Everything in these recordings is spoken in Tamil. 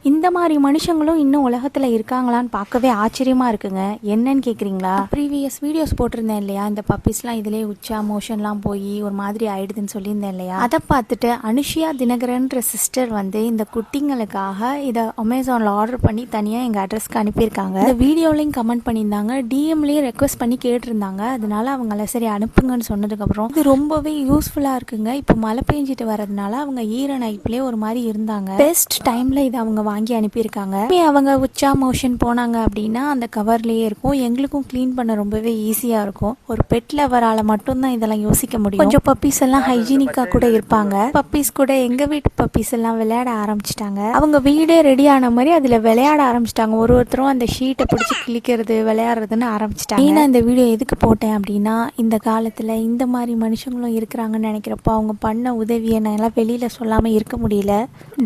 இந்த மாதிரி மனுஷங்களும் இன்னும் உலகத்தில் இருக்காங்களான்னு பார்க்கவே ஆச்சரியமாக இருக்குங்க. என்னன்னு கேட்குறீங்களா? ப்ரீவியஸ் வீடியோஸ் போட்டிருந்தேன் இல்லையா, இந்த பப்பீஸ்லாம் இதிலே உச்சா மோஷன்லாம் போய் ஒரு மாதிரி ஆயிடுதுன்னு சொல்லியிருந்தேன் இல்லையா. அதை பார்த்துட்டு அனுஷியா தினகரன்ற சிஸ்டர் வந்து இந்த குட்டிங்களுக்காக இதை அமேசானில் ஆர்டர் பண்ணி தனியாக எங்கள் அட்ரஸ்க்கு அனுப்பியிருக்காங்க. இந்த வீடியோலையும் கமெண்ட் பண்ணியிருந்தாங்க, டிஎம்லேயும் ரெக்வஸ்ட் பண்ணி கேட்டிருந்தாங்க. அதனால அவங்கள சரி அனுப்புங்கன்னு சொன்னதுக்கப்புறம் இது ரொம்பவே யூஸ்ஃபுல்லாக இருக்குங்க. இப்போ மழை பெஞ்சிட்டு வரதுனால அவங்க ஈர நைப்லேயே ஒரு மாதிரி இருந்தாங்க. பெஸ்ட் டைமில் இதை அவங்க வாங்கி அனுப்பியிருக்காங்க. அவங்க உச்சா மோஷன் போனாங்க அப்படின்னா அந்த கவர்லேயே இருக்கும். எங்களுக்கும் க்ளீன் பண்ண ரொம்பவே ஈஸியாக இருக்கும். ஒரு பெட் லவரால் மட்டும்தான் இதெல்லாம் யோசிக்க முடியும். கொஞ்சம் பப்பீஸ் எல்லாம் ஹைஜீனிக்காக கூட இருப்பாங்க. பப்பீஸ் கூட எங்கள் வீட்டு பப்பீஸ் எல்லாம் விளையாட ஆரம்பிச்சிட்டாங்க. அவங்க வீடே ரெடி ஆன மாதிரி அதில் விளையாட ஆரம்பிச்சிட்டாங்க. ஒருத்தரும் அந்த ஷீட்டை பிடிச்சி கிளிக்கிறது விளையாடுறதுன்னு ஆரம்பிச்சிட்டாங்க. நான் இந்த வீடியோ எதுக்கு போட்டேன் அப்படின்னா, இந்த காலத்தில் இந்த மாதிரி மனுஷங்களும் இருக்கிறாங்கன்னு நினைக்கிறப்போ அவங்க பண்ண உதவியை என்னால் வெளியில் சொல்லாமல் இருக்க முடியல.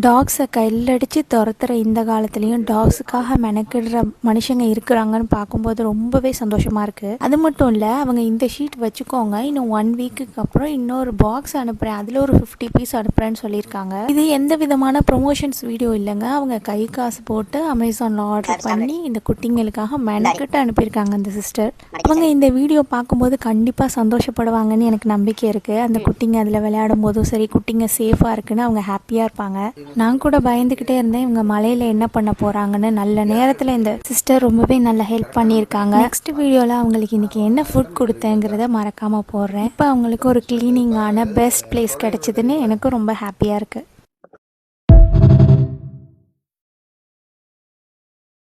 டாக்ஸை கையிலடிச்சு துரத்துற இந்த காலத்துலேயும் டாக்ஸுக்காக மெனக்கிடுற மனுஷங்க இருக்கிறாங்கன்னு பார்க்கும்போது ரொம்பவே சந்தோஷமாக இருக்குது. அது மட்டும் இல்லை, அவங்க இந்த ஷீட் வச்சுக்கோங்க, இன்னும் 1 வீக்குக்கு அப்புறம் இன்னொரு பாக்ஸ் அனுப்புகிறேன், அதில் ஒரு 50 பீஸ் அனுப்புகிறேன்னு சொல்லியிருக்காங்க. இது எந்த விதமான ப்ரொமோஷன்ஸ் வீடியோ இல்லைங்க. அவங்க கை காசு போட்டு அமேசானில் ஆர்டர் பண்ணி இந்த குட்டிங்களுக்காக மெனக்கிட்டு அனுப்பியிருக்காங்க அந்த சிஸ்டர். அவங்க இந்த வீடியோ பார்க்கும்போது கண்டிப்பாக சந்தோஷப்படுவாங்கன்னு எனக்கு நம்பிக்கை இருக்குது. அந்த குட்டிங்க அதில் விளையாடும் போதும் சரி, குட்டிங்க சேஃபாக இருக்குன்னு அவங்க ஹாப்பியாக இருப்பாங்க. நான் கூட பயந்துக்கிட்டே இருந்தேன் இவங்க மலையில் என்ன பண்ண போகிறாங்கன்னு. நல்ல நேரத்தில் இந்த சிஸ்டர் ரொம்பவே நல்ல ஹெல்ப் பண்ணியிருக்காங்க. நெக்ஸ்ட் வீடியோவில் அவங்களுக்கு இன்றைக்கி என்ன ஃபுட் கொடுத்தேங்கிறத மறக்காமல் போடுறேன். இப்போ அவங்களுக்கு ஒரு க்ளீனிங்கான பெஸ்ட் பிளேஸ் கிடச்சிதுன்னு எனக்கும் ரொம்ப ஹாப்பியாக இருக்குது.